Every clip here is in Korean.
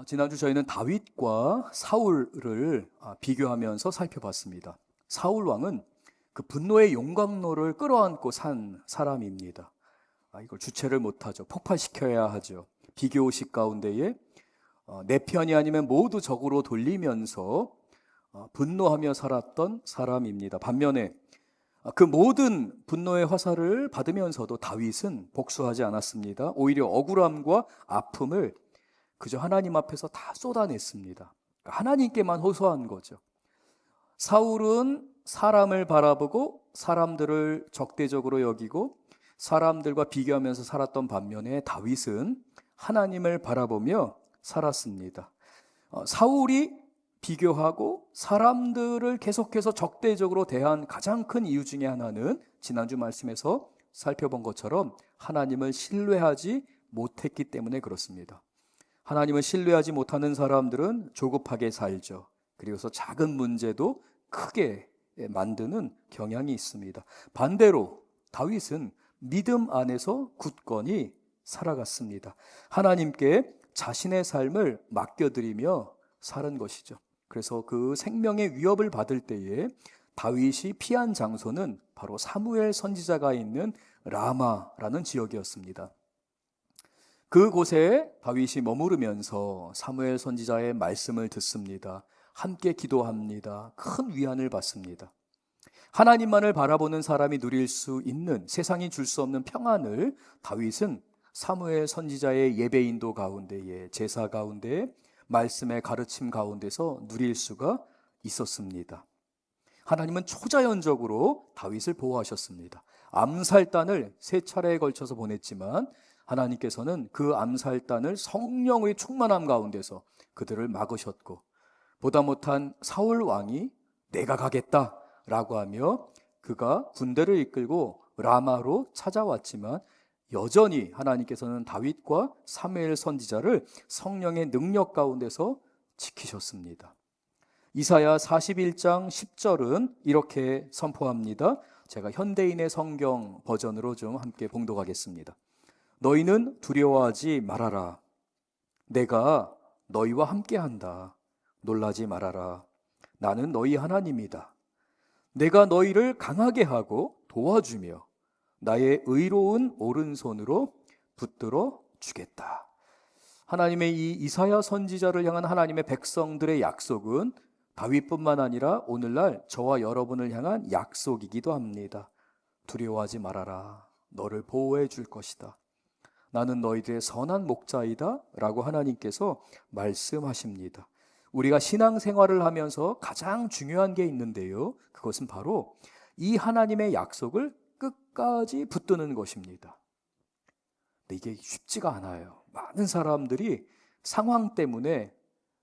지난주 저희는 다윗과 사울을 비교하면서 살펴봤습니다. 사울 왕은 그 분노의 용광로를 끌어안고 산 사람입니다. 이걸 주체를 못하죠. 폭발시켜야 하죠. 비교의식 가운데에 내 편이 아니면 모두 적으로 돌리면서 분노하며 살았던 사람입니다. 반면에 그 모든 분노의 화살을 받으면서도 다윗은 복수하지 않았습니다. 오히려 억울함과 아픔을 그저 하나님 앞에서 다 쏟아냈습니다. 하나님께만 호소한 거죠. 사울은 사람을 바라보고 사람들을 적대적으로 여기고 사람들과 비교하면서 살았던 반면에 다윗은 하나님을 바라보며 살았습니다. 사울이 비교하고 사람들을 계속해서 적대적으로 대한 가장 큰 이유 중에 하나는 지난주 말씀에서 살펴본 것처럼 하나님을 신뢰하지 못했기 때문에 그렇습니다. 하나님을 신뢰하지 못하는 사람들은 조급하게 살죠. 그리고서 작은 문제도 크게 만드는 경향이 있습니다. 반대로 다윗은 믿음 안에서 굳건히 살아갔습니다. 하나님께 자신의 삶을 맡겨드리며 사는 것이죠. 그래서 그 생명의 위협을 받을 때에 다윗이 피한 장소는 바로 사무엘 선지자가 있는 라마라는 지역이었습니다. 그곳에 다윗이 머무르면서 사무엘 선지자의 말씀을 듣습니다. 함께 기도합니다. 큰 위안을 받습니다. 하나님만을 바라보는 사람이 누릴 수 있는, 세상이 줄 수 없는 평안을 다윗은 사무엘 선지자의 예배인도 가운데에, 제사 가운데, 말씀의 가르침 가운데서 누릴 수가 있었습니다. 하나님은 초자연적으로 다윗을 보호하셨습니다. 암살단을 3차례에 걸쳐서 보냈지만 하나님께서는 그 암살단을 성령의 충만함 가운데서 그들을 막으셨고, 보다 못한 사울 왕이 내가 가겠다라고 하며 그가 군대를 이끌고 라마로 찾아왔지만 여전히 하나님께서는 다윗과 사무엘 선지자를 성령의 능력 가운데서 지키셨습니다. 이사야 41장 10절은 이렇게 선포합니다. 제가 현대인의 성경 버전으로 좀 함께 봉독하겠습니다. 너희는 두려워하지 말아라. 내가 너희와 함께한다. 놀라지 말아라. 나는 너희 하나님이다. 내가 너희를 강하게 하고 도와주며 나의 의로운 오른손으로 붙들어 주겠다. 하나님의 이 이사야 선지자를 향한 하나님의 백성들의 약속은 다윗뿐만 아니라 오늘날 저와 여러분을 향한 약속이기도 합니다. 두려워하지 말아라. 너를 보호해 줄 것이다. 나는 너희들의 선한 목자이다 라고 하나님께서 말씀하십니다. 우리가 신앙생활을 하면서 가장 중요한 게 있는데요, 그것은 바로 이 하나님의 약속을 끝까지 붙드는 것입니다. 근데 이게 쉽지가 않아요. 많은 사람들이 상황 때문에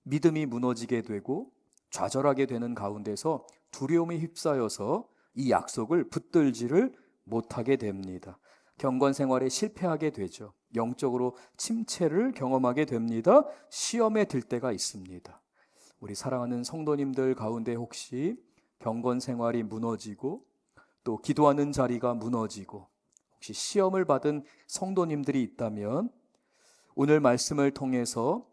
믿음이 무너지게 되고 좌절하게 되는 가운데서 두려움에 휩싸여서 이 약속을 붙들지를 못하게 됩니다. 경건 생활에 실패하게 되죠. 영적으로 침체를 경험하게 됩니다. 시험에 들 때가 있습니다. 우리 사랑하는 성도님들 가운데 혹시 경건 생활이 무너지고 또 기도하는 자리가 무너지고 혹시 시험을 받은 성도님들이 있다면 오늘 말씀을 통해서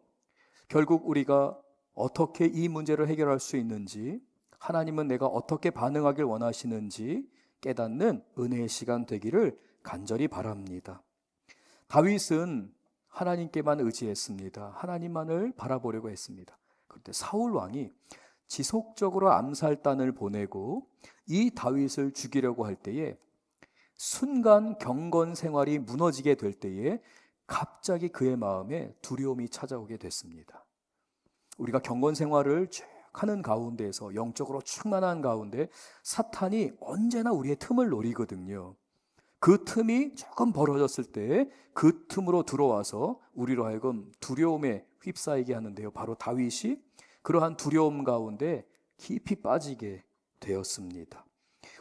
결국 우리가 어떻게 이 문제를 해결할 수 있는지, 하나님은 내가 어떻게 반응하길 원하시는지 깨닫는 은혜의 시간 되기를 간절히 바랍니다. 다윗은 하나님께만 의지했습니다. 하나님만을 바라보려고 했습니다. 그런데 사울 왕이 지속적으로 암살단을 보내고 이 다윗을 죽이려고 할 때에 순간 경건 생활이 무너지게 될 때에 갑자기 그의 마음에 두려움이 찾아오게 됐습니다. 우리가 경건 생활을 쭉 하는 가운데에서 영적으로 충만한 가운데 사탄이 언제나 우리의 틈을 노리거든요. 그 틈이 조금 벌어졌을 때 그 틈으로 들어와서 우리로 하여금 두려움에 휩싸이게 하는데요, 바로 다윗이 그러한 두려움 가운데 깊이 빠지게 되었습니다.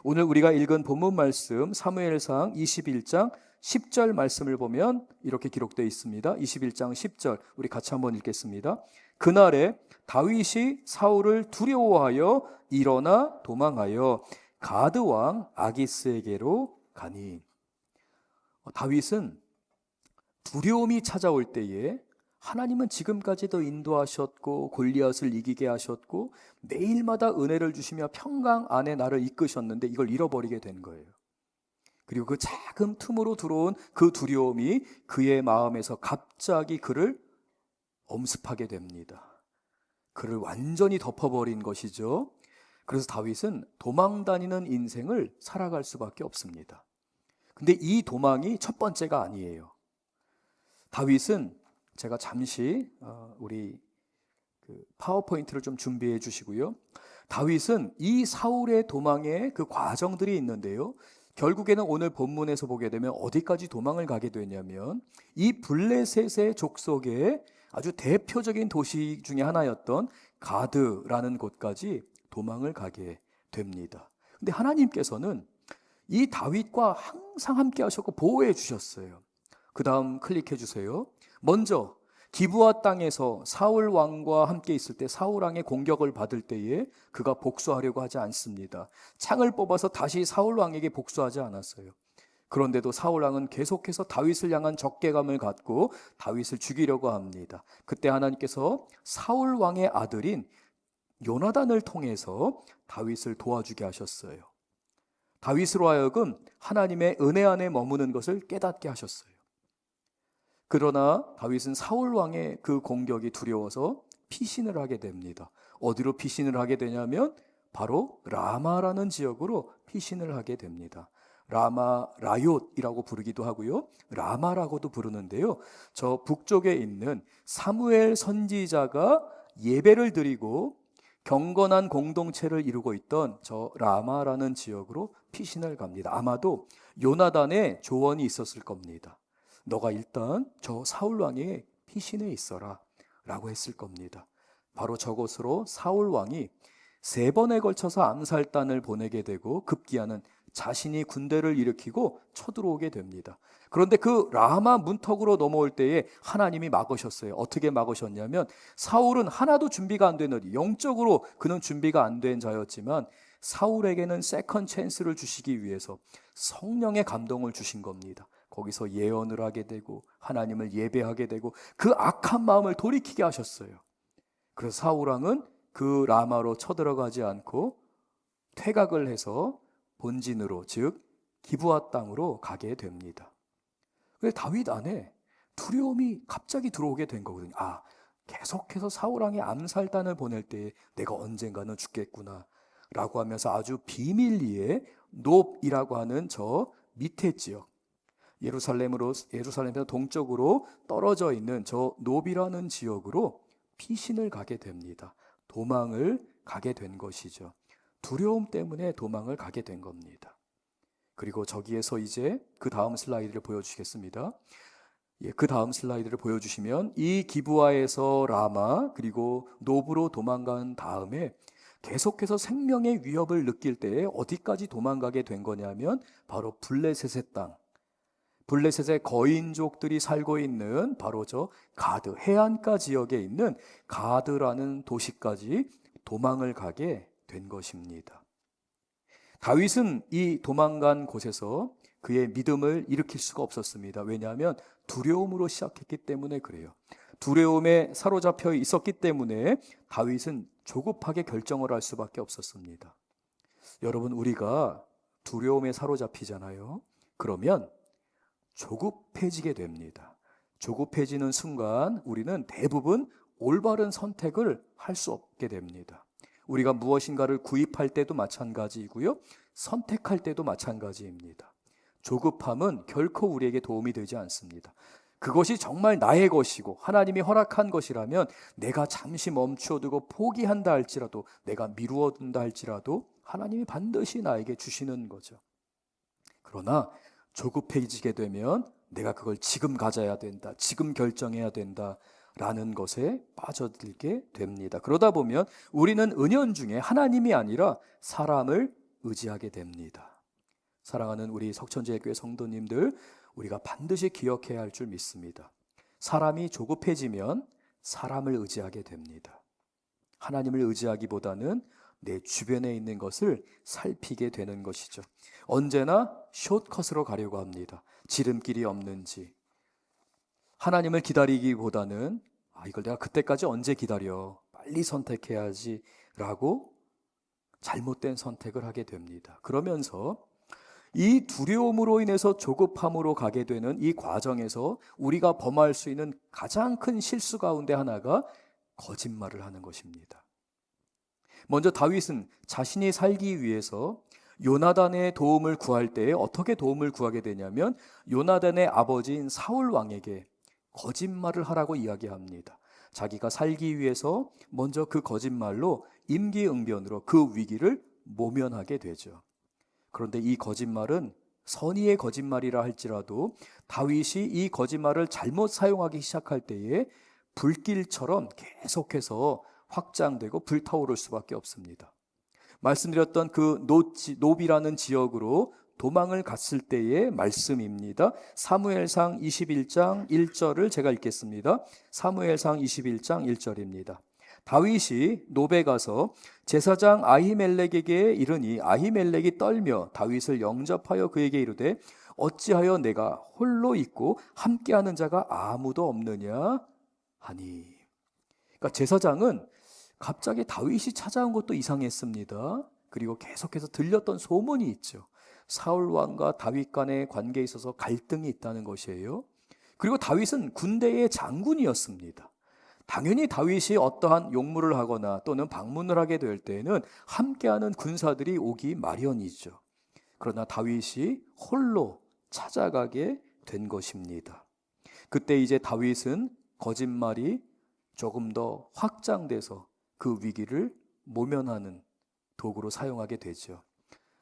오늘 우리가 읽은 본문 말씀 사무엘상 21장 10절 말씀을 보면 이렇게 기록되어 있습니다. 21장 10절 우리 같이 한번 읽겠습니다. 그날에 다윗이 사울을 두려워하여 일어나 도망하여 가드 왕 아기스에게로 가니, 다윗은 두려움이 찾아올 때에 하나님은 지금까지도 인도하셨고 골리앗을 이기게 하셨고 매일마다 은혜를 주시며 평강 안에 나를 이끄셨는데 이걸 잃어버리게 된 거예요. 그리고 그 작은 틈으로 들어온 그 두려움이 그의 마음에서 갑자기 그를 엄습하게 됩니다. 그를 완전히 덮어버린 것이죠. 그래서 다윗은 도망 다니는 인생을 살아갈 수밖에 없습니다. 근데 이 도망이 첫 번째가 아니에요. 다윗은 제가 잠시 우리 파워포인트를 좀 준비해 주시고요. 다윗은 이 사울의 도망의 그 과정들이 있는데요. 결국에는 오늘 본문에서 보게 되면 어디까지 도망을 가게 되냐면 이 블레셋의 족속의 아주 대표적인 도시 중에 하나였던 가드라는 곳까지 도망을 가게 됩니다. 근데 하나님께서는 이 다윗과 항상 함께 하셨고 보호해 주셨어요. 그 다음 클릭해 주세요. 먼저 기브아 땅에서 사울 왕과 함께 있을 때 사울 왕의 공격을 받을 때에 그가 복수하려고 하지 않습니다. 창을 뽑아서 다시 사울 왕에게 복수하지 않았어요. 그런데도 사울 왕은 계속해서 다윗을 향한 적개감을 갖고 다윗을 죽이려고 합니다. 그때 하나님께서 사울 왕의 아들인 요나단을 통해서 다윗을 도와주게 하셨어요. 다윗으로 하여금 하나님의 은혜 안에 머무는 것을 깨닫게 하셨어요. 그러나 다윗은 사울 왕의 그 공격이 두려워서 피신을 하게 됩니다. 어디로 피신을 하게 되냐면 바로 라마라는 지역으로 피신을 하게 됩니다. 라마 라옅이라고 부르기도 하고요, 라마라고도 부르는데요. 저 북쪽에 있는 사무엘 선지자가 예배를 드리고 경건한 공동체를 이루고 있던 저 라마라는 지역으로 피신을 갑니다. 아마도 요나단의 조언이 있었을 겁니다. 너가 일단 저 사울 왕의 피신에 있어라 라고 했을 겁니다. 바로 저곳으로 사울 왕이 3번에 걸쳐서 암살단을 보내게 되고 급기야는 자신이 군대를 일으키고 쳐들어오게 됩니다. 그런데 그 라마 문턱으로 넘어올 때에 하나님이 막으셨어요. 어떻게 막으셨냐면 사울은 하나도 준비가 안 된 어디, 영적으로 그는 준비가 안 된 자였지만 사울에게는 세컨 찬스를 주시기 위해서 성령의 감동을 주신 겁니다. 거기서 예언을 하게 되고 하나님을 예배하게 되고 그 악한 마음을 돌이키게 하셨어요. 그래서 사울 왕은 그 라마로 쳐들어가지 않고 퇴각을 해서 본진으로, 즉 기브아 땅으로 가게 됩니다. 근데 다윗 안에 두려움이 갑자기 들어오게 된 거거든요. 아, 계속해서 사울 왕의 암살단을 보낼 때 내가 언젠가는 죽겠구나 라고 하면서 아주 비밀리에 놉이라고 하는 저 밑에 지역, 예루살렘에서 동쪽으로 떨어져 있는 저 놉이라는 지역으로 피신을 가게 됩니다. 도망을 가게 된 것이죠. 두려움 때문에 도망을 가게 된 겁니다. 그리고 저기에서 이제 그 다음 슬라이드를 보여주시겠습니다. 그 다음 슬라이드를 보여주시면 이 기브아에서 라마 그리고 놉으로 도망간 다음에 계속해서 생명의 위협을 느낄 때에 어디까지 도망가게 된 거냐면 바로 블레셋의 땅, 블레셋의 거인족들이 살고 있는 바로 저 가드, 해안가 지역에 있는 가드라는 도시까지 도망을 가게 된 것입니다. 다윗은 이 도망간 곳에서 그의 믿음을 일으킬 수가 없었습니다. 왜냐하면 두려움으로 시작했기 때문에 그래요. 두려움에 사로잡혀 있었기 때문에 다윗은 조급하게 결정을 할 수밖에 없었습니다. 여러분, 우리가 두려움에 사로잡히잖아요. 그러면 조급해지게 됩니다. 조급해지는 순간 우리는 대부분 올바른 선택을 할 수 없게 됩니다. 우리가 무엇인가를 구입할 때도 마찬가지이고요, 선택할 때도 마찬가지입니다. 조급함은 결코 우리에게 도움이 되지 않습니다. 그것이 정말 나의 것이고 하나님이 허락한 것이라면 내가 잠시 멈추어두고 포기한다 할지라도, 내가 미루어둔다 할지라도 하나님이 반드시 나에게 주시는 거죠. 그러나 조급해지게 되면 내가 그걸 지금 가져야 된다, 지금 결정해야 된다 라는 것에 빠져들게 됩니다. 그러다 보면 우리는 은연중에 하나님이 아니라 사람을 의지하게 됩니다. 사랑하는 우리 석천제일교회 성도님들, 우리가 반드시 기억해야 할 줄 믿습니다. 사람이 조급해지면 사람을 의지하게 됩니다. 하나님을 의지하기보다는 내 주변에 있는 것을 살피게 되는 것이죠. 언제나 숏컷으로 가려고 합니다. 지름길이 없는지. 하나님을 기다리기보다는 이걸 내가 그때까지 언제 기다려? 빨리 선택해야지 라고 잘못된 선택을 하게 됩니다. 그러면서 이 두려움으로 인해서 조급함으로 가게 되는 이 과정에서 우리가 범할 수 있는 가장 큰 실수 가운데 하나가 거짓말을 하는 것입니다. 먼저 다윗은 자신이 살기 위해서 요나단의 도움을 구할 때에 어떻게 도움을 구하게 되냐면 요나단의 아버지인 사울 왕에게 거짓말을 하라고 이야기합니다. 자기가 살기 위해서 먼저 그 거짓말로 임기응변으로 그 위기를 모면하게 되죠. 그런데 이 거짓말은 선의의 거짓말이라 할지라도 다윗이 이 거짓말을 잘못 사용하기 시작할 때에 불길처럼 계속해서 확장되고 불타오를 수밖에 없습니다. 말씀드렸던 그 노비라는 지역으로 도망을 갔을 때의 말씀입니다. 사무엘상 21장 1절을 제가 읽겠습니다. 사무엘상 21장 1절입니다. 다윗이 노베 가서 제사장 아히멜렉에게 이르니 아히멜렉이 떨며 다윗을 영접하여 그에게 이르되 어찌하여 내가 홀로 있고 함께하는 자가 아무도 없느냐 하니. 그러니까 제사장은 갑자기 다윗이 찾아온 것도 이상했습니다. 그리고 계속해서 들렸던 소문이 있죠. 사울 왕과 다윗 간의 관계에 있어서 갈등이 있다는 것이에요. 그리고 다윗은 군대의 장군이었습니다. 당연히 다윗이 어떠한 용무를 하거나 또는 방문을 하게 될 때에는 함께하는 군사들이 오기 마련이죠. 그러나 다윗이 홀로 찾아가게 된 것입니다. 그때 이제 다윗은 거짓말이 조금 더 확장돼서 그 위기를 모면하는 도구로 사용하게 되죠.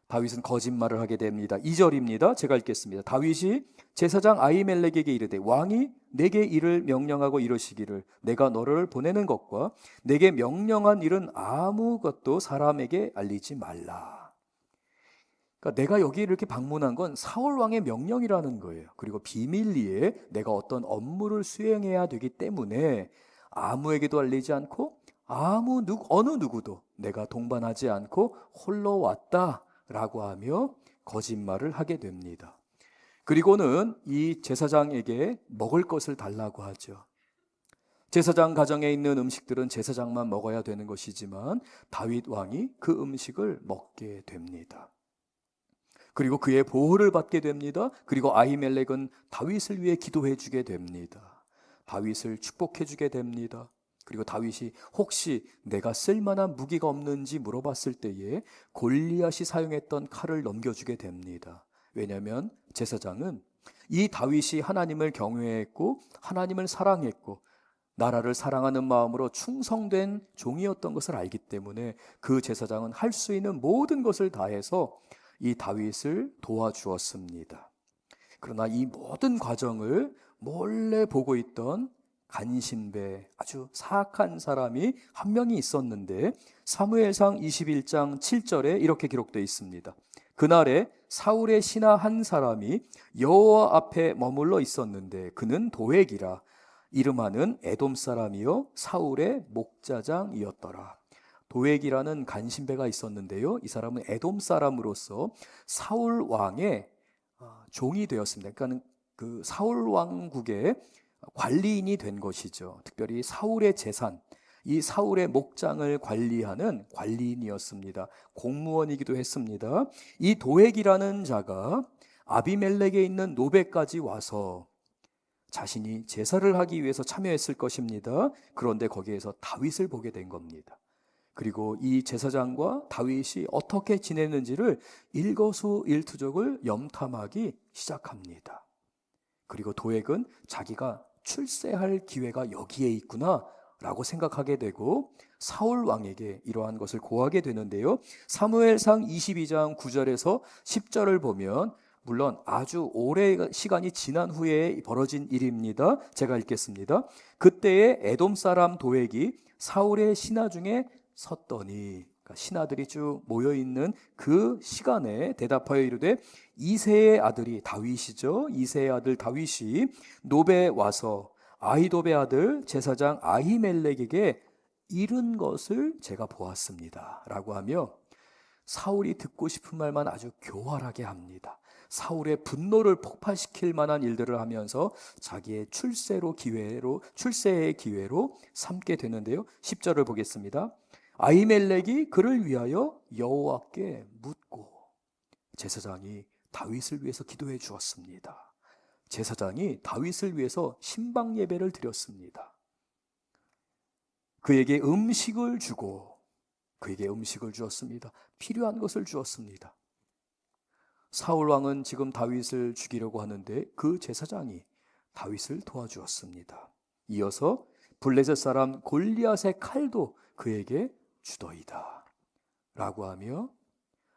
다윗은 거짓말을 하게 됩니다. 2절입니다. 제가 읽겠습니다. 다윗이 제사장 아히멜렉에게 이르되 왕이 내게 이를 명령하고 이르시기를 내가 너를 보내는 것과 내게 명령한 일은 아무것도 사람에게 알리지 말라. 그러니까 내가 여기 이렇게 방문한 건 사울 왕의 명령이라는 거예요. 그리고 비밀리에 내가 어떤 업무를 수행해야 되기 때문에 아무에게도 알리지 않고 어느 누구도 내가 동반하지 않고 홀로 왔다라고 하며 거짓말을 하게 됩니다. 그리고는 이 제사장에게 먹을 것을 달라고 하죠. 제사장 가정에 있는 음식들은 제사장만 먹어야 되는 것이지만 다윗 왕이 그 음식을 먹게 됩니다. 그리고 그의 보호를 받게 됩니다. 그리고 아히멜렉은 다윗을 위해 기도해 주게 됩니다. 다윗을 축복해 주게 됩니다. 그리고 다윗이 혹시 내가 쓸만한 무기가 없는지 물어봤을 때에 골리앗이 사용했던 칼을 넘겨주게 됩니다. 왜냐하면 제사장은 이 다윗이 하나님을 경외했고 하나님을 사랑했고 나라를 사랑하는 마음으로 충성된 종이었던 것을 알기 때문에 그 제사장은 할 수 있는 모든 것을 다해서 이 다윗을 도와주었습니다. 그러나 이 모든 과정을 몰래 보고 있던 간신배, 아주 사악한 사람이 한 명이 있었는데 사무엘상 21장 7절에 이렇게 기록되어 있습니다. 그날에 사울의 신하 한 사람이 여호와 앞에 머물러 있었는데 그는 도액이라 이름하는 에돔 사람이요 사울의 목자장이었더라. 도액이라는 간신배가 있었는데요, 이 사람은 에돔 사람으로서 사울 왕의 종이 되었습니다. 그러니까 그 사울 왕국의 관리인이 된 것이죠. 특별히 사울의 재산, 이 사울의 목장을 관리하는 관리인이었습니다. 공무원이기도 했습니다. 이 도액이라는 자가 아비멜렉에 있는 노베까지 와서 자신이 제사를 하기 위해서 참여했을 것입니다. 그런데 거기에서 다윗을 보게 된 겁니다. 그리고 이 제사장과 다윗이 어떻게 지냈는지를 일거수일투족을 염탐하기 시작합니다. 그리고 도액은 자기가 출세할 기회가 여기에 있구나 라고 생각하게 되고 사울 왕에게 이러한 것을 고하게 되는데요, 사무엘상 22장 9절에서 10절을 보면 물론 아주 오래 시간이 지난 후에 벌어진 일입니다. 제가 읽겠습니다. 그때에 에돔 사람 도액이 사울의 신하 중에 섰더니, 그러니까 신하들이 쭉 모여있는 그 시간에 대답하여 이르되 이새의 아들이 다윗이죠. 이새의 아들 다윗이 노베에 와서 아히도베 아들 제사장 아히멜렉에게 이른 것을 제가 보았습니다 라고 하며 사울이 듣고 싶은 말만 아주 교활하게 합니다. 사울의 분노를 폭발시킬 만한 일들을 하면서 자기의 출세의 기회로 삼게 되는데요. 10절을 보겠습니다. 아히멜렉이 그를 위하여 여호와께 묻고, 제사장이 다윗을 위해서 기도해 주었습니다. 제사장이 다윗을 위해서 신방 예배를 드렸습니다. 그에게 음식을 주고, 그에게 음식을 주었습니다. 필요한 것을 주었습니다. 사울 왕은 지금 다윗을 죽이려고 하는데 그 제사장이 다윗을 도와주었습니다. 이어서 블레셋 사람 골리앗의 칼도 그에게 주더이다 라고 하며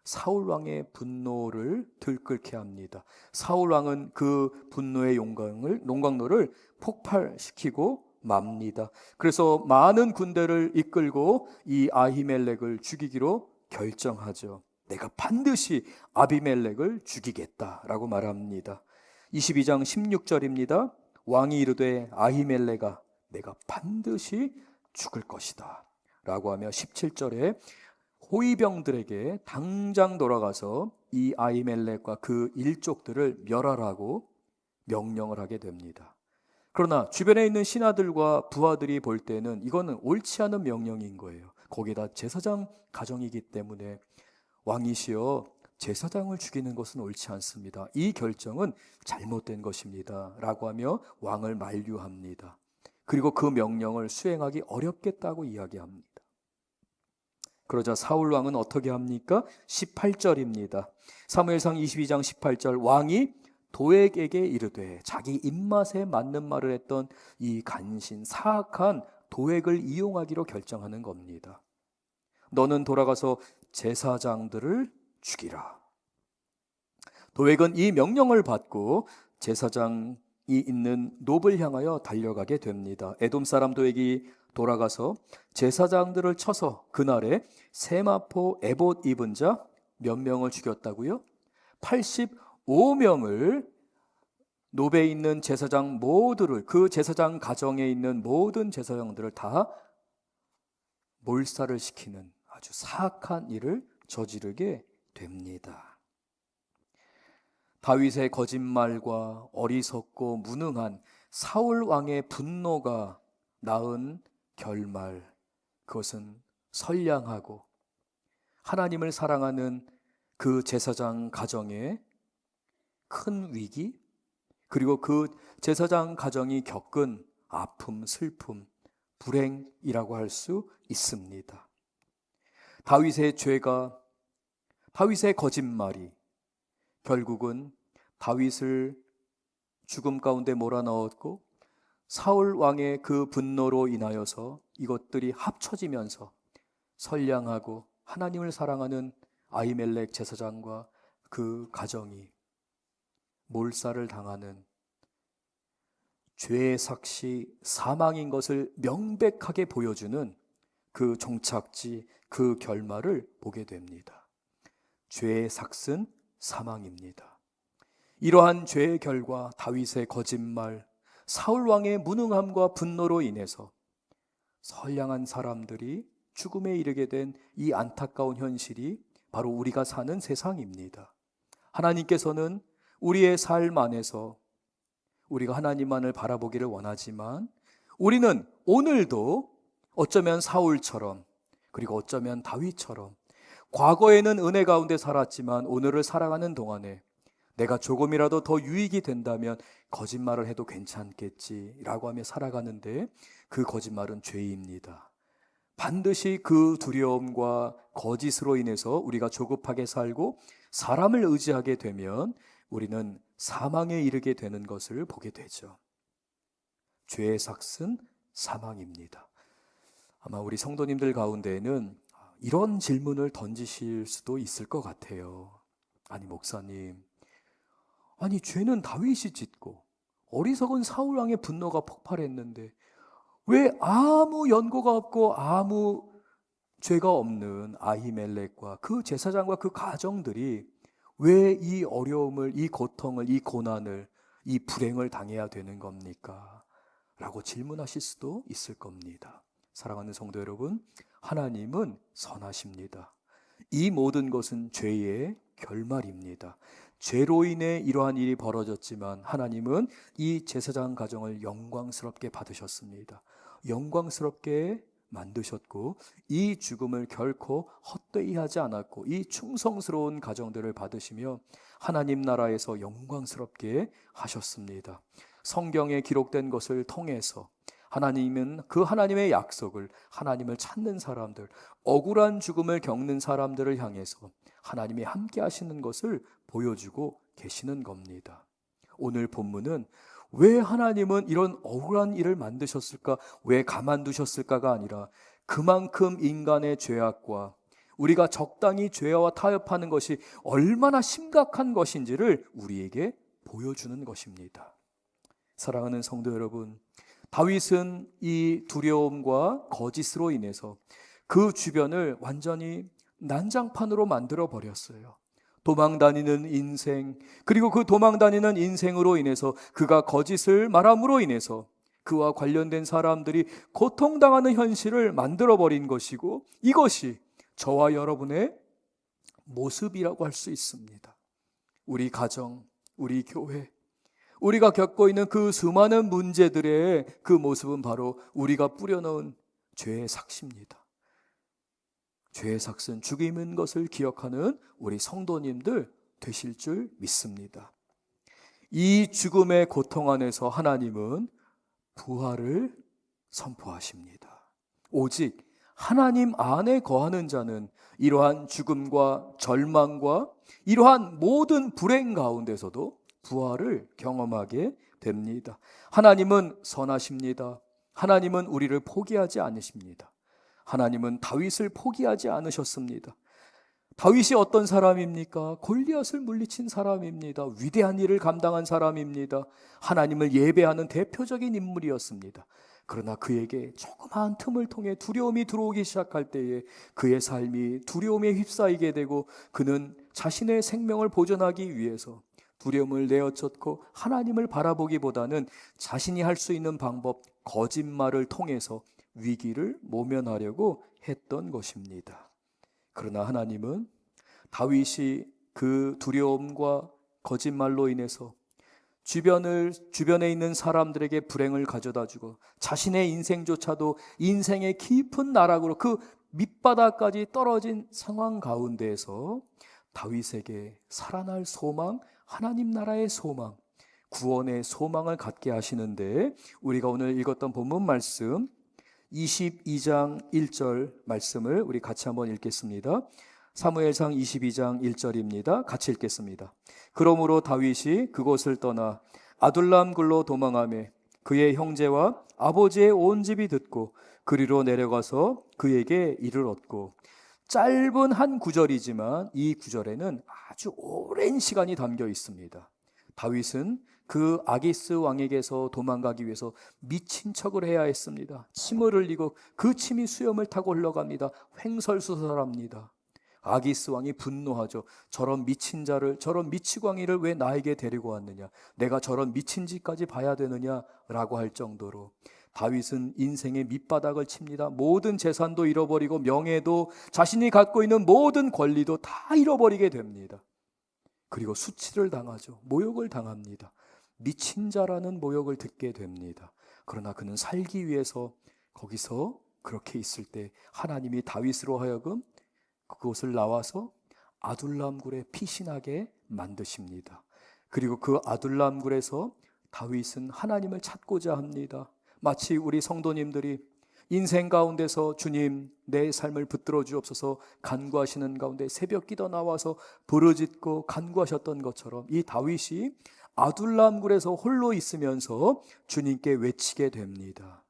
사울 왕의 분노를 들끓게 합니다. 사울 왕은 그 분노의 용광로를 폭발시키고 맙니다. 그래서 많은 군대를 이끌고 이 아히멜렉을 죽이기로 결정하죠. 내가 반드시 아비멜렉을 죽이겠다라고 말합니다. 22장 16절입니다. 왕이 이르되 아히멜렉아 내가 반드시 죽을 것이다 라고 하며 17절에 호위병들에게 당장 돌아가서 이 아히멜렉과 그 일족들을 멸하라고 명령을 하게 됩니다. 그러나 주변에 있는 신하들과 부하들이 볼 때는 이거는 옳지 않은 명령인 거예요. 거기다 제사장 가정이기 때문에 왕이시여 제사장을 죽이는 것은 옳지 않습니다. 이 결정은 잘못된 것입니다 라고 하며 왕을 만류합니다. 그리고 그 명령을 수행하기 어렵겠다고 이야기합니다. 그러자 사울 왕은 어떻게 합니까? 18절입니다. 사무엘상 22장 18절 왕이 도액에게 이르되, 자기 입맛에 맞는 말을 했던 이 간신 사악한 도액을 이용하기로 결정하는 겁니다. 너는 돌아가서 제사장들을 죽이라. 도액은 이 명령을 받고 제사장이 있는 놉을 향하여 달려가게 됩니다. 에돔 사람 도액이 돌아가서 제사장들을 쳐서 그날에 세마포 에봇 입은 자 몇 명을 죽였다고요? 85명을 놉에 있는 제사장 모두를, 그 제사장 가정에 있는 모든 제사장들을 다 몰살을 시키는 아주 사악한 일을 저지르게 됩니다. 다윗의 거짓말과 어리석고 무능한 사울 왕의 분노가 낳은 결말, 그것은 선량하고 하나님을 사랑하는 그 제사장 가정의 큰 위기, 그리고 그 제사장 가정이 겪은 아픔, 슬픔, 불행이라고 할 수 있습니다. 다윗의 죄가, 다윗의 거짓말이 결국은 다윗을 죽음 가운데 몰아넣었고, 사울 왕의 그 분노로 인하여서 이것들이 합쳐지면서 선량하고 하나님을 사랑하는 아히멜렉 제사장과 그 가정이 몰살을 당하는 죄의 삭시 사망인 것을 명백하게 보여주는 그 종착지, 그 결말을 보게 됩니다. 죄의 삭은 사망입니다. 이러한 죄의 결과, 다윗의 거짓말, 사울 왕의 무능함과 분노로 인해서 선량한 사람들이 죽음에 이르게 된 이 안타까운 현실이 바로 우리가 사는 세상입니다. 하나님께서는 우리의 삶 안에서 우리가 하나님만을 바라보기를 원하지만, 우리는 오늘도 어쩌면 사울처럼, 그리고 어쩌면 다윗처럼 과거에는 은혜 가운데 살았지만 오늘을 살아가는 동안에 내가 조금이라도 더 유익이 된다면 거짓말을 해도 괜찮겠지라고 하며 살아가는데, 그 거짓말은 죄입니다. 반드시 그 두려움과 거짓으로 인해서 우리가 조급하게 살고 사람을 의지하게 되면 우리는 사망에 이르게 되는 것을 보게 되죠. 죄의 삭은 사망입니다. 아마 우리 성도님들 가운데에는 이런 질문을 던지실 수도 있을 것 같아요. 아니 목사님, 아니 죄는 다윗이 짓고 어리석은 사울 왕의 분노가 폭발했는데 왜 아무 연고가 없고 아무 죄가 없는 아히멜렉과 그 제사장과 그 가정들이 왜 이 어려움을, 이 고통을, 이 고난을, 이 불행을 당해야 되는 겁니까? 라고 질문하실 수도 있을 겁니다. 사랑하는 성도 여러분, 하나님은 선하십니다. 이 모든 것은 죄의 결말입니다. 죄로 인해 이러한 일이 벌어졌지만 하나님은 이 제사장 가정을 영광스럽게 받으셨습니다. 영광스럽게 만드셨고 이 죽음을 결코 헛되이 하지 않았고 이 충성스러운 가정들을 받으시며 하나님 나라에서 영광스럽게 하셨습니다. 성경에 기록된 것을 통해서 하나님은 그 하나님의 약속을, 하나님을 찾는 사람들, 억울한 죽음을 겪는 사람들을 향해서 하나님이 함께 하시는 것을 보여주고 계시는 겁니다. 오늘 본문은 왜 하나님은 이런 억울한 일을 만드셨을까, 왜 가만두셨을까가 아니라 그만큼 인간의 죄악과 우리가 적당히 죄와 타협하는 것이 얼마나 심각한 것인지를 우리에게 보여주는 것입니다. 사랑하는 성도 여러분, 다윗은 이 두려움과 거짓으로 인해서 그 주변을 완전히 난장판으로 만들어 버렸어요. 도망다니는 인생, 그리고 그 도망다니는 인생으로 인해서 그가 거짓을 말함으로 인해서 그와 관련된 사람들이 고통당하는 현실을 만들어 버린 것이고, 이것이 저와 여러분의 모습이라고 할 수 있습니다. 우리 가정, 우리 교회, 우리가 겪고 있는 그 수많은 문제들의 그 모습은 바로 우리가 뿌려놓은 죄의 삭입니다. 죄의 삭은 죽임인 것을 기억하는 우리 성도님들 되실 줄 믿습니다. 이 죽음의 고통 안에서 하나님은 부활을 선포하십니다. 오직 하나님 안에 거하는 자는 이러한 죽음과 절망과 이러한 모든 불행 가운데서도 부활을 경험하게 됩니다. 하나님은 선하십니다. 하나님은 우리를 포기하지 않으십니다. 하나님은 다윗을 포기하지 않으셨습니다. 다윗이 어떤 사람입니까? 골리앗을 물리친 사람입니다. 위대한 일을 감당한 사람입니다. 하나님을 예배하는 대표적인 인물이었습니다. 그러나 그에게 조그마한 틈을 통해 두려움이 들어오기 시작할 때에 그의 삶이 두려움에 휩싸이게 되고 그는 자신의 생명을 보존하기 위해서 두려움을 내어쫓고 하나님을 바라보기보다는 자신이 할 수 있는 방법, 거짓말을 통해서 위기를 모면하려고 했던 것입니다. 그러나 하나님은 다윗이 그 두려움과 거짓말로 인해서 주변에 있는 사람들에게 불행을 가져다주고 자신의 인생조차도 인생의 깊은 나락으로 그 밑바닥까지 떨어진 상황 가운데에서 다윗에게 살아날 소망, 하나님 나라의 소망, 구원의 소망을 갖게 하시는데, 우리가 오늘 읽었던 본문 말씀 22장 1절 말씀을 우리 같이 한번 읽겠습니다. 사무엘상 22장 1절입니다. 같이 읽겠습니다. 그러므로 다윗이 그곳을 떠나 아둘람 굴로 도망하며 그의 형제와 아버지의 온 집이 듣고 그리로 내려가서 그에게 이를 얻고. 짧은 한 구절이지만 이 구절에는 아주 오랜 시간이 담겨 있습니다. 다윗은 그 아기스 왕에게서 도망가기 위해서 미친 척을 해야 했습니다. 침을 흘리고 그 침이 수염을 타고 흘러갑니다. 횡설수설합니다. 아기스 왕이 분노하죠. 저런 미친 자를, 저런 미치광이를 왜 나에게 데리고 왔느냐, 내가 저런 미친 짓까지 봐야 되느냐라고 할 정도로 다윗은 인생의 밑바닥을 칩니다. 모든 재산도 잃어버리고 명예도, 자신이 갖고 있는 모든 권리도 다 잃어버리게 됩니다. 그리고 수치를 당하죠. 모욕을 당합니다. 미친 자라는 모욕을 듣게 됩니다. 그러나 그는 살기 위해서 거기서 그렇게 있을 때 하나님이 다윗으로 하여금 그곳을 나와서 아둘람굴에 피신하게 만드십니다. 그리고 그 아둘람굴에서 다윗은 하나님을 찾고자 합니다. 마치 우리 성도님들이 인생 가운데서 주님 내 삶을 붙들어 주옵소서 간구하시는 가운데 새벽기도 나와서 부르짖고 간구하셨던 것처럼 이 다윗이 아둘람굴에서 홀로 있으면서 주님께 외치게 됩니다.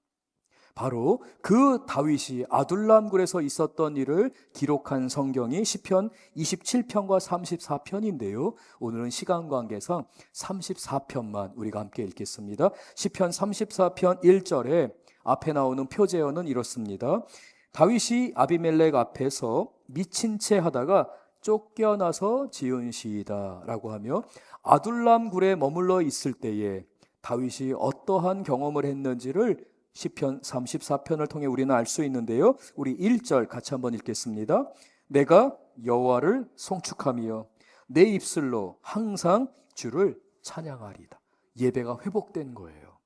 바로 그 다윗이 아둘람굴에서 있었던 일을 기록한 성경이 시편 27편과 34편인데요. 오늘은 시간 관계상 34편만 우리가 함께 읽겠습니다. 시편 34편 1절에 앞에 나오는 표제어는 이렇습니다. 다윗이 아비멜렉 앞에서 미친 채 하다가 쫓겨나서 지은 시이다 라고 하며 아둘람 굴에 머물러 있을 때에 다윗이 어떠한 경험을 했는지를 시편 34편을 통해 우리는 알 수 있는데요. 우리 1절 같이 한번 읽겠습니다. 내가 여호와를 송축하며 내 입술로 항상 주를 찬양하리다. 예배가 회복된 거예요.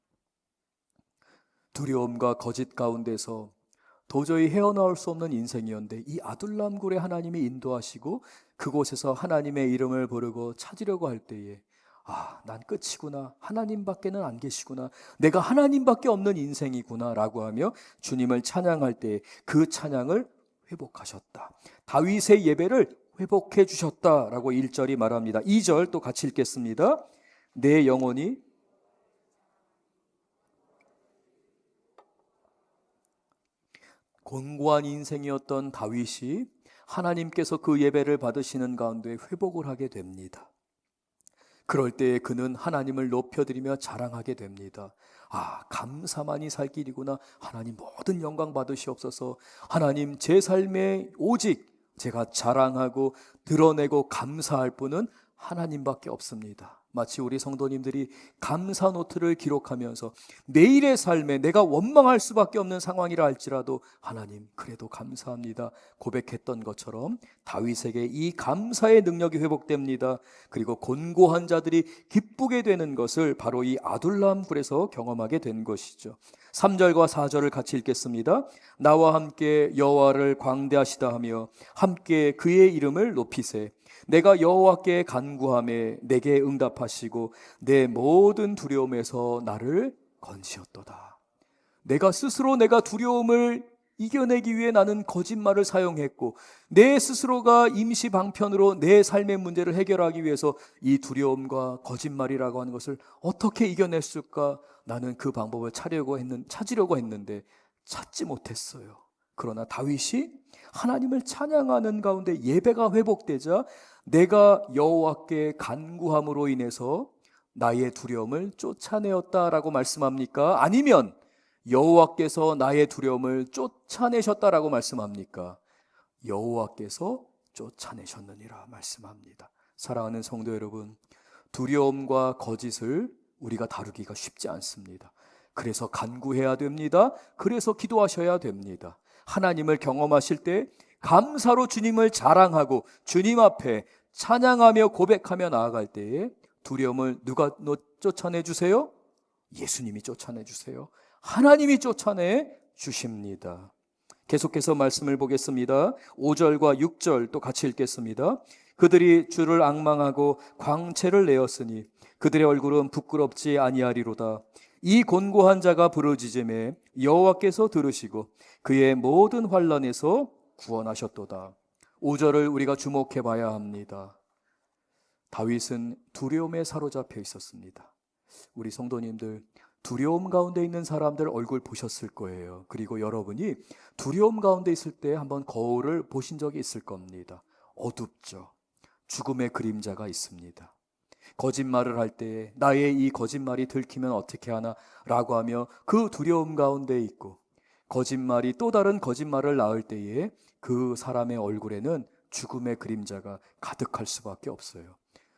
두려움과 거짓 가운데서 도저히 헤어나올 수 없는 인생이었는데 이 아둘람굴에 하나님이 인도하시고 그곳에서 하나님의 이름을 부르고 찾으려고 할 때에 난 끝이구나. 하나님밖에는 안 계시구나. 내가 하나님밖에 없는 인생이구나 라고 하며 주님을 찬양할 때 그 찬양을 회복하셨다. 다윗의 예배를 회복해 주셨다라고 1절이 말합니다. 2절 또 같이 읽겠습니다. 내 영혼이 곤고한 인생이었던 다윗이 하나님께서 그 예배를 받으시는 가운데 회복을 하게 됩니다. 그럴 때 그는 하나님을 높여드리며 자랑하게 됩니다. 감사만이 살 길이구나. 하나님 모든 영광 받으시옵소서. 하나님 제 삶에 오직 제가 자랑하고 드러내고 감사할 분은 하나님밖에 없습니다. 마치 우리 성도님들이 감사 노트를 기록하면서 내일의 삶에 내가 원망할 수밖에 없는 상황이라 할지라도 하나님 그래도 감사합니다 고백했던 것처럼 다윗에게 이 감사의 능력이 회복됩니다. 그리고 곤고한 자들이 기쁘게 되는 것을 바로 이 아둘람 굴에서 경험하게 된 것이죠. 3절과 4절을 같이 읽겠습니다. 나와 함께 여호와를 광대하시다 하며 함께 그의 이름을 높이세. 내가 여호와께 간구하매 내게 응답하시고 내 모든 두려움에서 나를 건지셨도다. 내가 스스로 내가 두려움을 이겨내기 위해 나는 거짓말을 사용했고 내 스스로가 임시 방편으로 내 삶의 문제를 해결하기 위해서 이 두려움과 거짓말이라고 하는 것을 어떻게 이겨냈을까? 나는 그 방법을 찾으려고 했는데 찾지 못했어요. 그러나 다윗이 하나님을 찬양하는 가운데 예배가 회복되자 내가 여호와께 간구함으로 인해서 나의 두려움을 쫓아내었다라고 말씀합니까? 아니면 여호와께서 나의 두려움을 쫓아내셨다라고 말씀합니까? 여호와께서 쫓아내셨느니라 말씀합니다. 사랑하는 성도 여러분, 두려움과 거짓을 우리가 다루기가 쉽지 않습니다. 그래서 간구해야 됩니다. 그래서 기도하셔야 됩니다. 하나님을 경험하실 때 감사로 주님을 자랑하고 주님 앞에 찬양하며 고백하며 나아갈 때에 두려움을 누가 쫓아내 주세요? 예수님이 쫓아내 주세요. 하나님이 쫓아내 주십니다. 계속해서 말씀을 보겠습니다. 5절과 6절 또 같이 읽겠습니다. 그들이 주를 앙망하고 광채를 내었으니 그들의 얼굴은 부끄럽지 아니하리로다. 이 곤고한 자가 부르짖음에 여호와께서 들으시고 그의 모든 환난에서 구원하셨도다. 5절을 우리가 주목해 봐야 합니다. 다윗은 두려움에 사로잡혀 있었습니다. 우리 성도님들 두려움 가운데 있는 사람들 얼굴 보셨을 거예요. 그리고 여러분이 두려움 가운데 있을 때 한번 거울을 보신 적이 있을 겁니다. 어둡죠. 죽음의 그림자가 있습니다. 거짓말을 할 때 나의 이 거짓말이 들키면 어떻게 하나 라고 하며 그 두려움 가운데 있고 거짓말이 또 다른 거짓말을 낳을 때에 그 사람의 얼굴에는 죽음의 그림자가 가득할 수밖에 없어요.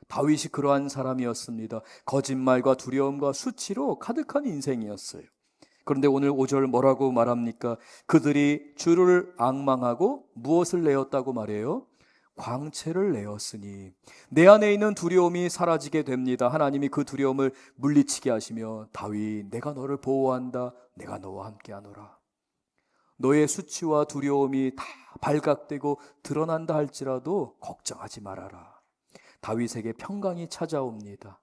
다윗이 그러한 사람이었습니다. 거짓말과 두려움과 수치로 가득한 인생이었어요. 그런데 오늘 5절 뭐라고 말합니까? 그들이 주를 앙망하고 무엇을 내었다고 말해요? 광채를 내었으니 내 안에 있는 두려움이 사라지게 됩니다. 하나님이 그 두려움을 물리치게 하시며 다윗 내가 너를 보호한다. 내가 너와 함께하노라. 너의 수치와 두려움이 다 발각되고 드러난다 할지라도 걱정하지 말아라. 다윗에게 평강이 찾아옵니다.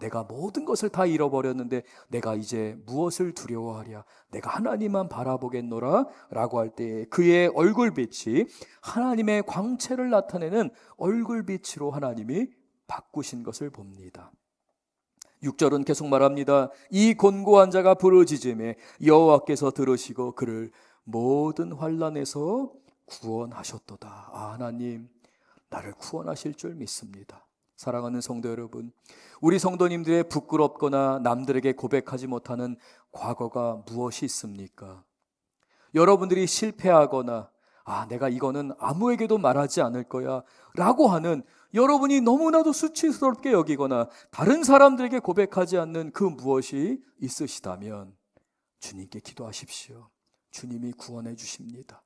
내가 모든 것을 다 잃어버렸는데 내가 이제 무엇을 두려워하랴? 내가 하나님만 바라보겠노라 라고 할 때 그의 얼굴빛이 하나님의 광채를 나타내는 얼굴빛으로 하나님이 바꾸신 것을 봅니다. 6절은 계속 말합니다. 이 곤고한 자가 부르짖음에 여호와께서 들으시고 그를 모든 환난에서 구원하셨도다. 하나님 나를 구원하실 줄 믿습니다. 사랑하는 성도 여러분, 우리 성도님들의 부끄럽거나 남들에게 고백하지 못하는 과거가 무엇이 있습니까? 여러분들이 실패하거나 내가 이거는 아무에게도 말하지 않을 거야 라고 하는 여러분이 너무나도 수치스럽게 여기거나 다른 사람들에게 고백하지 않는 그 무엇이 있으시다면 주님께 기도하십시오. 주님이 구원해 주십니다.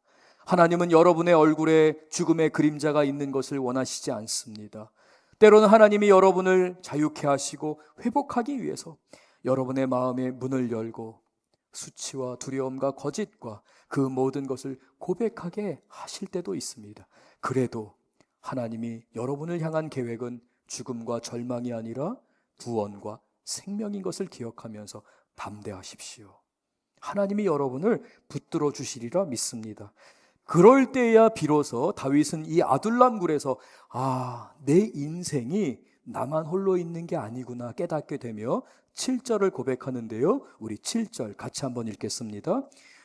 하나님은 여러분의 얼굴에 죽음의 그림자가 있는 것을 원하시지 않습니다. 때로는 하나님이 여러분을 자유케 하시고 회복하기 위해서 여러분의 마음의 문을 열고 수치와 두려움과 거짓과 그 모든 것을 고백하게 하실 때도 있습니다. 그래도 하나님이 여러분을 향한 계획은 죽음과 절망이 아니라 구원과 생명인 것을 기억하면서 담대하십시오. 하나님이 여러분을 붙들어 주시리라 믿습니다. 그럴 때야 비로소 다윗은 이 아둘람굴에서 내 인생이 나만 홀로 있는 게 아니구나 깨닫게 되며 7절을 고백하는데요. 우리 7절 같이 한번 읽겠습니다.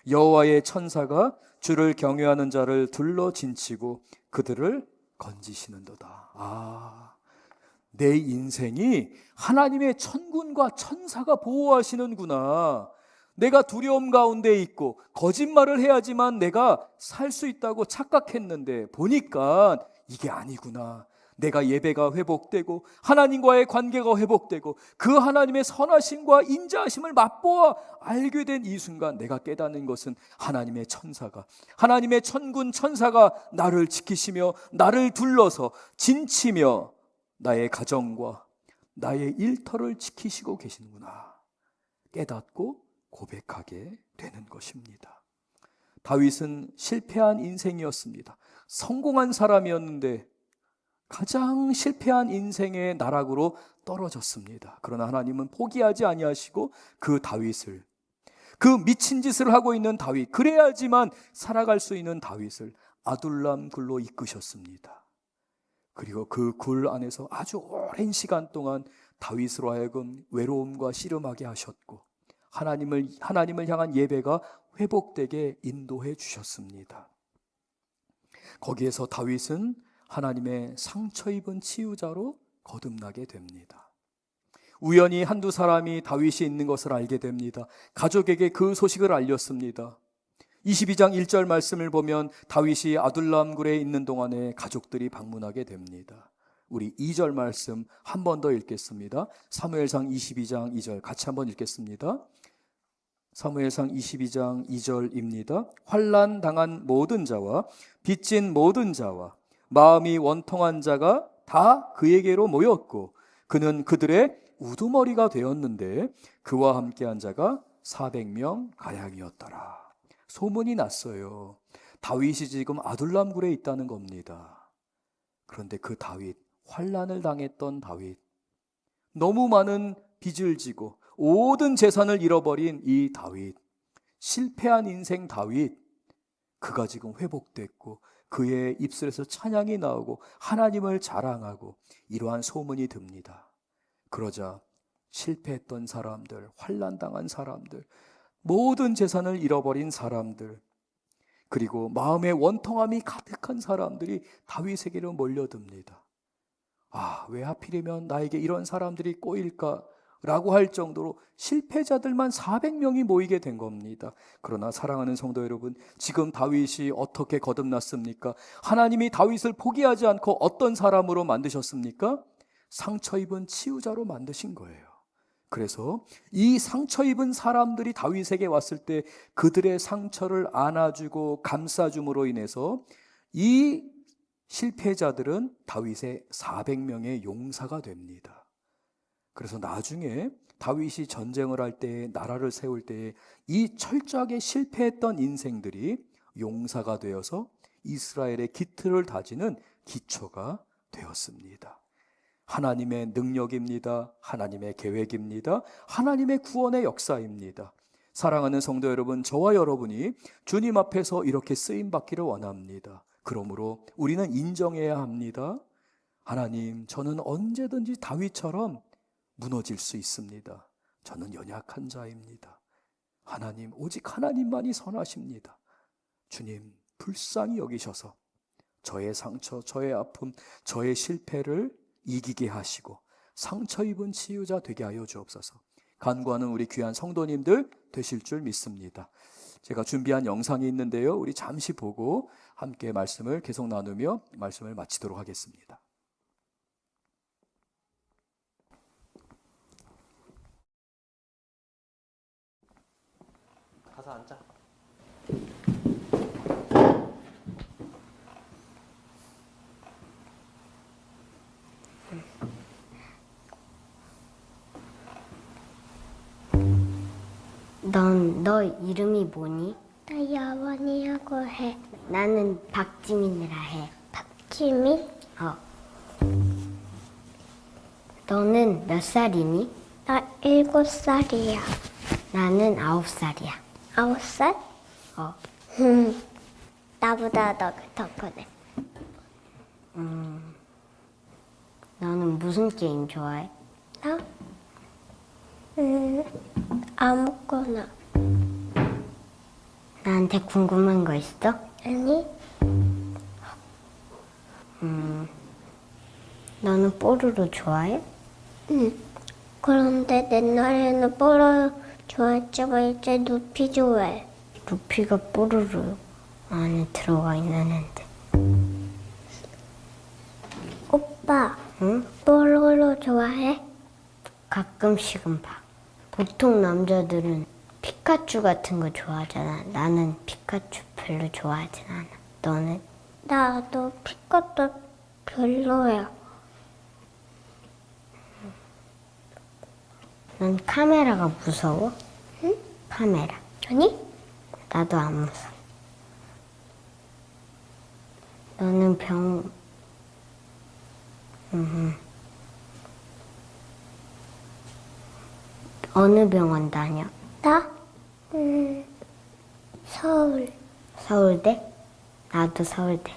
여호와의 천사가 주를 경외하는 자를 둘러 진치고 그들을 건지시는도다. 내 인생이 하나님의 천군과 천사가 보호하시는구나. 내가 두려움 가운데 있고 거짓말을 해야지만 내가 살 수 있다고 착각했는데 보니까 이게 아니구나. 내가 예배가 회복되고 하나님과의 관계가 회복되고 그 하나님의 선하심과 인자하심을 맛보아 알게 된 이 순간 내가 깨닫는 것은 하나님의 천사가, 하나님의 천군 천사가 나를 지키시며 나를 둘러서 진치며 나의 가정과 나의 일터를 지키시고 계시는구나 깨닫고 고백하게 되는 것입니다. 다윗은 실패한 인생이었습니다. 성공한 사람이었는데 가장 실패한 인생의 나락으로 떨어졌습니다. 그러나 하나님은 포기하지 아니하시고 그 다윗을, 그 미친 짓을 하고 있는 다윗, 그래야지만 살아갈 수 있는 다윗을 아둘람 굴로 이끄셨습니다. 그리고 그 굴 안에서 아주 오랜 시간 동안 다윗으로 하여금 외로움과 씨름하게 하셨고 하나님을 향한 예배가 회복되게 인도해 주셨습니다. 거기에서 다윗은 하나님의 상처 입은 치유자로 거듭나게 됩니다. 우연히 한두 사람이 다윗이 있는 것을 알게 됩니다. 가족에게 그 소식을 알렸습니다. 22장 1절 말씀을 보면 다윗이 아둘람굴에 있는 동안에 가족들이 방문하게 됩니다. 우리 2절 말씀 한 번 더 읽겠습니다. 사무엘상 22장 2절 같이 한번 읽겠습니다. 사무엘상 22장 2절입니다. 환난 당한 모든 자와 빚진 모든 자와 마음이 원통한 자가 다 그에게로 모였고 그는 그들의 우두머리가 되었는데 그와 함께한 자가 400명 가량이었더라. 소문이 났어요. 다윗이 지금 아둘람굴에 있다는 겁니다. 그런데 그 다윗, 환난을 당했던 다윗, 너무 많은 빚을 지고 모든 재산을 잃어버린 이 다윗, 실패한 인생 다윗, 그가 지금 회복됐고 그의 입술에서 찬양이 나오고 하나님을 자랑하고 이러한 소문이 듭니다. 그러자 실패했던 사람들, 환난당한 사람들, 모든 재산을 잃어버린 사람들, 그리고 마음의 원통함이 가득한 사람들이 다윗에게로 몰려듭니다. 왜 하필이면 나에게 이런 사람들이 꼬일까? 라고 할 정도로 실패자들만 400명이 모이게 된 겁니다. 그러나 사랑하는 성도 여러분, 지금 다윗이 어떻게 거듭났습니까? 하나님이 다윗을 포기하지 않고 어떤 사람으로 만드셨습니까? 상처 입은 치유자로 만드신 거예요. 그래서 이 상처 입은 사람들이 다윗에게 왔을 때 그들의 상처를 안아주고 감싸줌으로 인해서 이 실패자들은 다윗의 400명의 용사가 됩니다. 그래서 나중에 다윗이 전쟁을 할 때, 나라를 세울 때 이 철저하게 실패했던 인생들이 용사가 되어서 이스라엘의 기틀을 다지는 기초가 되었습니다. 하나님의 능력입니다. 하나님의 계획입니다. 하나님의 구원의 역사입니다. 사랑하는 성도 여러분, 저와 여러분이 주님 앞에서 이렇게 쓰임받기를 원합니다. 그러므로 우리는 인정해야 합니다. 하나님, 저는 언제든지 다윗처럼 무너질 수 있습니다. 저는 연약한 자입니다. 하나님, 오직 하나님만이 선하십니다. 주님, 불쌍히 여기셔서 저의 상처, 저의 아픔, 저의 실패를 이기게 하시고 상처 입은 치유자 되게 하여 주옵소서. 간구하는 우리 귀한 성도님들 되실 줄 믿습니다. 제가 준비한 영상이 있는데요, 우리 잠시 보고 함께 말씀을 계속 나누며 말씀을 마치도록 하겠습니다. 가서 앉아. 너 이름이 뭐니? 나 여원이라고 해. 나는 박지민이라 해. 박지민? 너는 몇 살이니? 나 7살이야. 나는 9살이야. 9살? 어. 나보다 더 크네. 너는 무슨 게임 좋아해? 나? 아무거나. 나한테 궁금한 거 있어? 아니? 너는 뽀로로 좋아해? 응. 그런데 옛날에는 뽀로로 좋아했지만 이제 루피 좋아해. 루피가 뽀로로 안에 들어가 있는 앤데. 오빠, 응? 뽀로로 좋아해? 가끔씩은 봐. 보통 남자들은 피카츄 같은 거 좋아하잖아. 나는 피카츄 별로 좋아하진 않아. 너는? 나도 피카츄 별로야. 넌 카메라가 무서워? 응? 카메라. 아니? 나도 안 무서워. 너는 어느 병원 다녀? 나? 서울. 서울대? 나도 서울대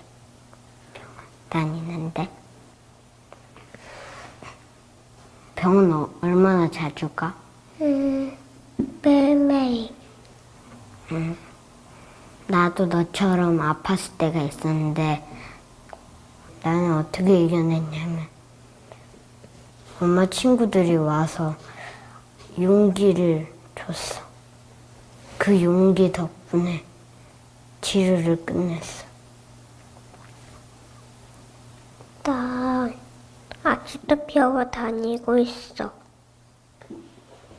병원 다니는데. 병원 얼마나 자주 가? 매일매일. 나도 너처럼 아팠을 때가 있었는데 나는 어떻게 이겨냈냐면 엄마 친구들이 와서 용기를 줬어. 그 용기 덕분에 치료를 끝냈어. 나 아직도 병원 다니고 있어.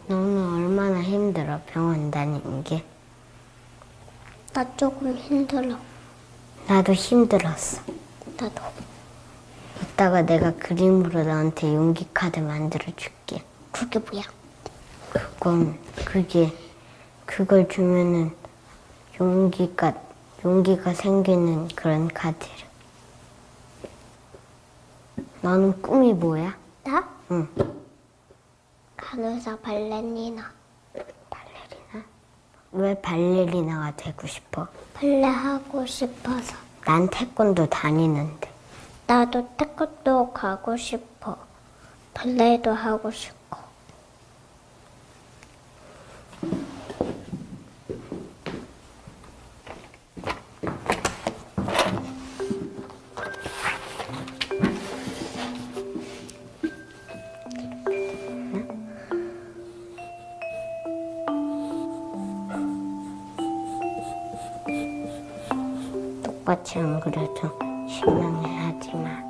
너는 얼마나 힘들어 병원 다니는 게? 나 조금 힘들어. 나도 힘들었어. 나도. 이따가 내가 그림으로 너한테 용기 카드 만들어 줄게. 그게 뭐야? 그걸 주면은 용기가 생기는 그런 카드를. 너는 꿈이 뭐야? 나? 응. 간호사 발레리나. 발레리나? 왜 발레리나가 되고 싶어? 발레 하고 싶어서. 난 태권도 다니는데. 나도 태권도 가고 싶어. 발레도 하고 싶고. 똑같이 안 그래도 실명해야지만.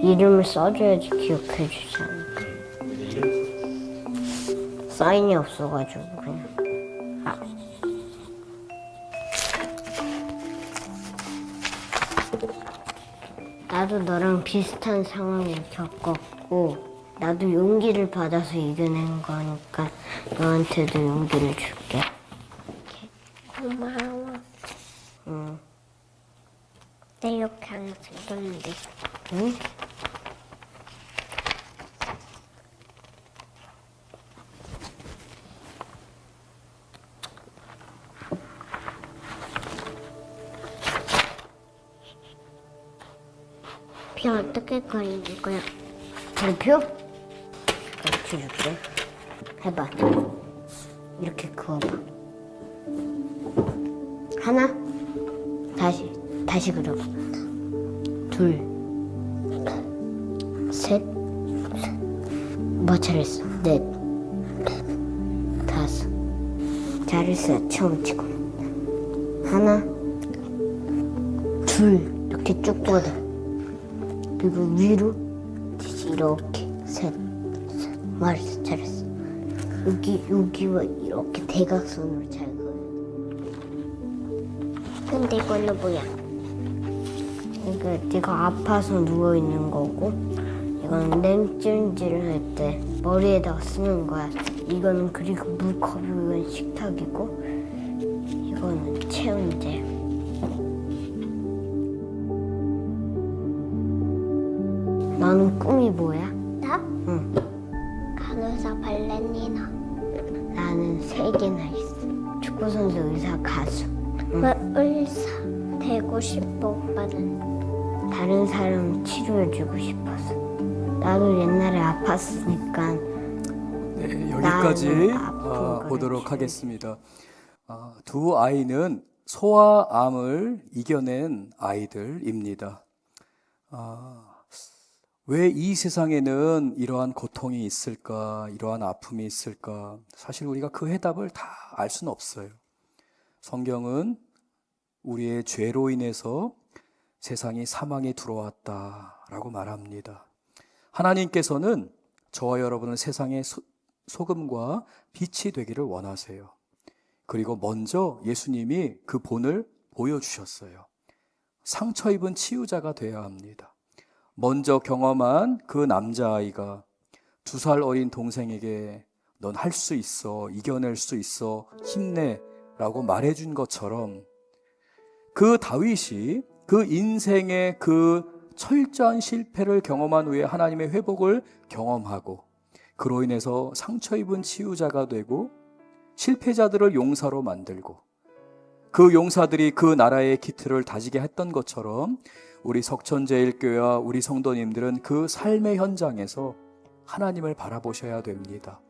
이름을 써줘야지 기억해주지 않을까. 사인이 없어가지고 그냥. 나도 너랑 비슷한 상황을 겪었고 나도 용기를 받아서 이겨낸 거니까 너한테도 용기를 줄게. 고마워. 응. 내 이렇게 항상 그런데. 응? 비 어떻게 그리는 거야? 별표? 가르쳐줄게. 해봐. 이렇게 그어봐. 하나. 다시 그려봐. 둘. 셋. 뭐 잘했어. 넷. 다섯. 잘했어. 처음 치고. 하나. 둘. 이렇게 쭉 뻗어. 그리고 위로. 이렇게. 셋. 말했어. 잘했어. 여기와 이렇게 대각선으로 잘 그려. 근데 이거는 뭐야? 네가 아파서 누워 있는 거고, 이거는 냉찜질을 할 때 머리에다가 쓰는 거야. 이거는 그리고 물컵이고, 이건 식탁이고, 이거는 체온제. 너는 꿈이 뭐야? 나? 응. 간호사 발레리나. 나는 3개나 있어. 축구선수, 의사, 가수. 왜 의사 되고 싶어, 오빠는? 다른 사람 치료해주고 싶어서. 나도 옛날에 아팠으니까. 네, 여기까지 나는 아픈 거를 보도록 치료해. 하겠습니다. 두 아이는 소아암을 이겨낸 아이들입니다. 왜 이 세상에는 이러한 고통이 있을까, 이러한 아픔이 있을까? 사실 우리가 그 해답을 다 알 수는 없어요. 성경은 우리의 죄로 인해서 세상이 사망에 들어왔다라고 말합니다. 하나님께서는 저와 여러분은 세상의 소금과 빛이 되기를 원하세요. 그리고 먼저 예수님이 그 본을 보여주셨어요. 상처 입은 치유자가 되어야 합니다. 먼저 경험한 그 남자아이가 2살 어린 동생에게 넌 할 수 있어, 이겨낼 수 있어, 힘내 라고 말해준 것처럼 그 다윗이 그 인생의 그 철저한 실패를 경험한 후에 하나님의 회복을 경험하고 그로 인해서 상처 입은 치유자가 되고 실패자들을 용사로 만들고 그 용사들이 그 나라의 기틀을 다지게 했던 것처럼 우리 석천제일교회와 우리 성도님들은 그 삶의 현장에서 하나님을 바라보셔야 됩니다.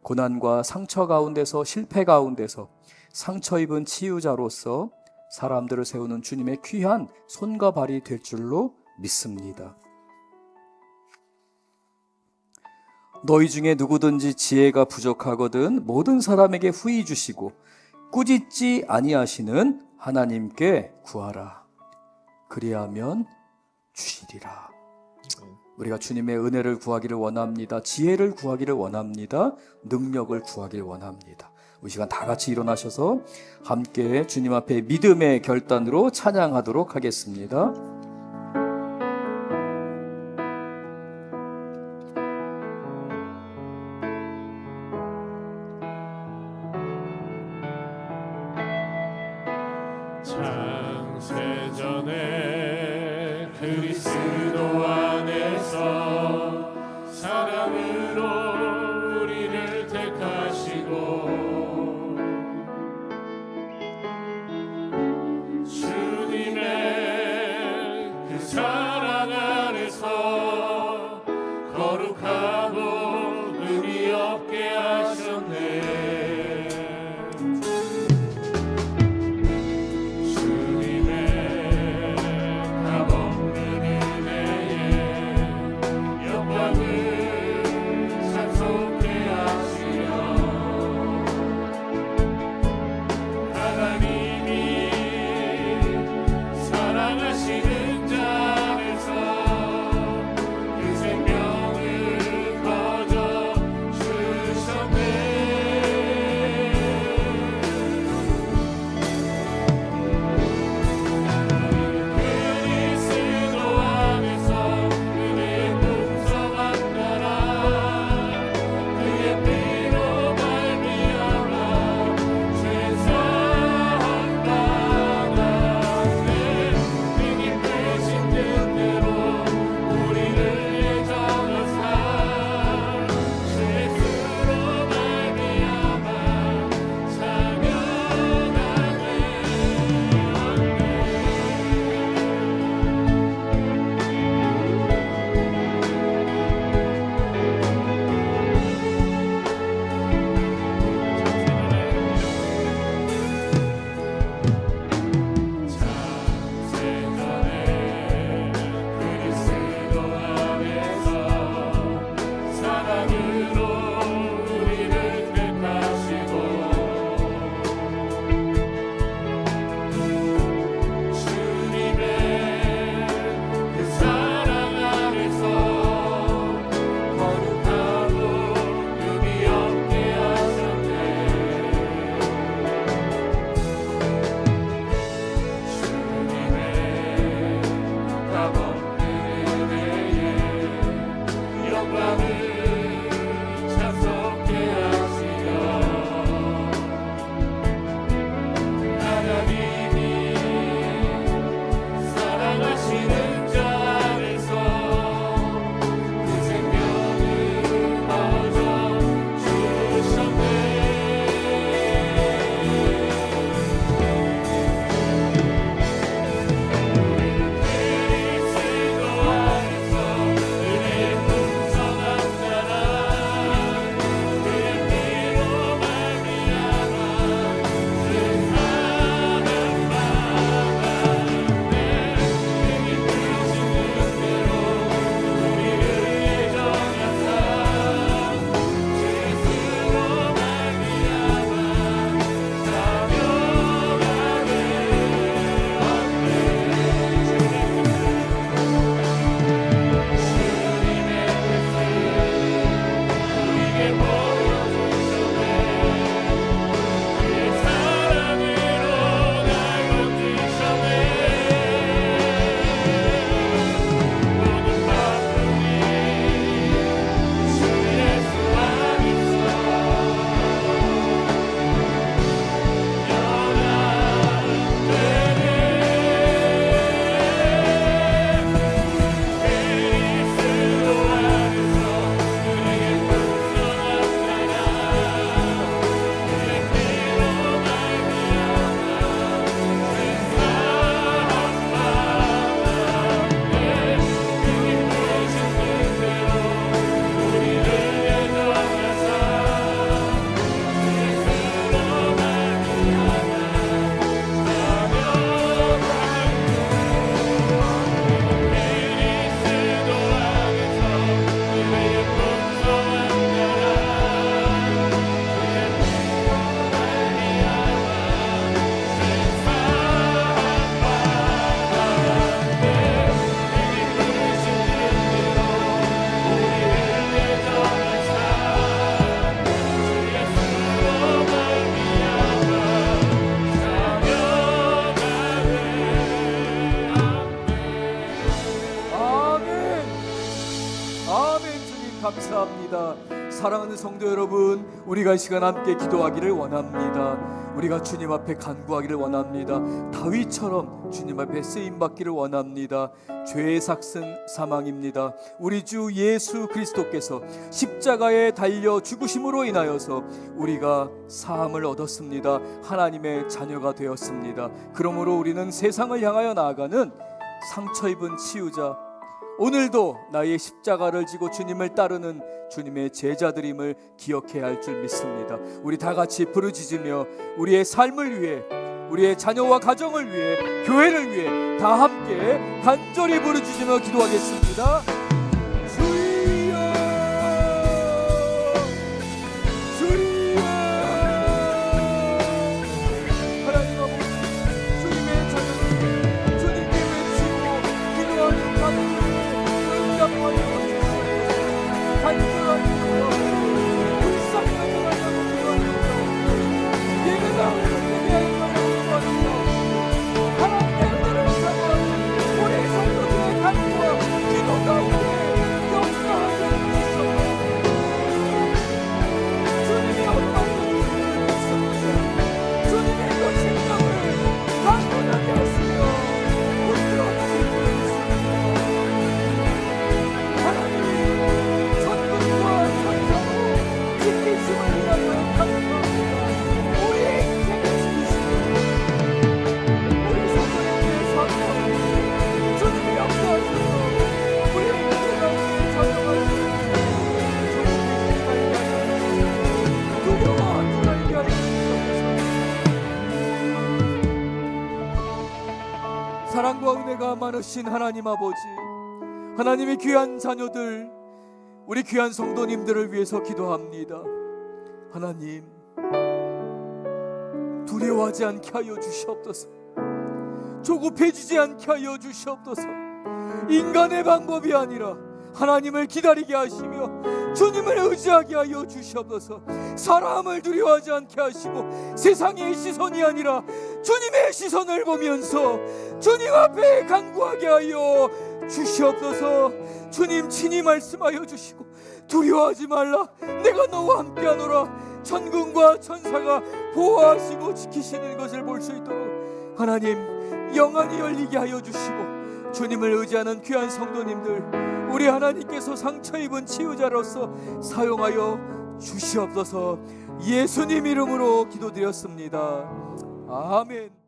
고난과 상처 가운데서 실패 가운데서 상처 입은 치유자로서 사람들을 세우는 주님의 귀한 손과 발이 될 줄로 믿습니다. 너희 중에 누구든지 지혜가 부족하거든 모든 사람에게 후히 주시고 꾸짖지 아니하시는 하나님께 구하라. 그리하면 주시리라. 우리가 주님의 은혜를 구하기를 원합니다. 지혜를 구하기를 원합니다. 능력을 구하기를 원합니다. 이 시간 다 같이 일어나셔서 함께 주님 앞에 믿음의 결단으로 찬양하도록 하겠습니다. 창세전에 그리스도 안에서 사랑으로 우리를 택하시고 주님의 그 사랑 안에서 거룩하고 의미 없게 하셨네. 원합니다. 사랑하는 성도 여러분, 우리가 이 시간 함께 기도하기를 원합니다. 우리가 주님 앞에 간구하기를 원합니다. 다윗처럼 주님 앞에 쓰임받기를 원합니다. 죄의 삭은 사망입니다. 우리 주 예수 그리스도께서 십자가에 달려 죽으심으로 인하여서 우리가 사함을 얻었습니다. 하나님의 자녀가 되었습니다. 그러므로 우리는 세상을 향하여 나아가는 상처 입은 치유자, 오늘도 나의 십자가를 지고 주님을 따르는 주님의 제자들임을 기억해야 할 줄 믿습니다. 우리 다 같이 부르짖으며 우리의 삶을 위해, 우리의 자녀와 가정을 위해, 교회를 위해 다 함께 간절히 부르짖으며 기도하겠습니다. 주여, 주여. 하나님 아버지, 주님의 자녀들 주님께 외치고 기도하는 가정을 응답하여 주시옵소서. 간절한 기도와 불쌍한 하나님 기도하옵소서. 예배가 우리에게 하나님의 은혜를 사모하는 우리 성도들의 간구와 기도 가운데 역사하여 주시옵소서. 주님이 얼마나 주님을 믿습니다. 주님의 그 심령을 강건하게 하시며 붙들어 주실 줄 믿습니다. 하나님이 천군과 천사로 지키심을 위하여 감사합니다. 우리의 인생을 지키시고 우리 성도님의 삶을 주님이 역사하셔서 우리의 인생 가운데 찾아가시고 두려워하지 말게 하여 주옵소서. 사랑과 은혜가 많으신 하나님 아버지, 하나님의 귀한 자녀들, 우리 귀한 성도님들을 위해서 기도합니다. 하나님, 두려워하지 않게 하여 주시옵소서. 조급해지지 않게 하여 주시옵소서. 인간의 방법이 아니라 하나님을 기다리게 하시며 주님을 의지하게 하여 주시옵소서. 사람을 두려워하지 않게 하시고 세상의 시선이 아니라 주님의 시선을 보면서 주님 앞에 간구하게 하여 주시옵소서. 주님 친히 말씀하여 주시고 두려워하지 말라, 내가 너와 함께하노라. 천군과 천사가 보호하시고 지키시는 것을 볼 수 있도록 하나님 영안이 열리게 하여 주시고 주님을 의지하는 귀한 성도님들, 우리 하나님께서 상처 입은 치유자로서 사용하여 주시옵소서. 예수님 이름으로 기도드렸습니다. 아멘.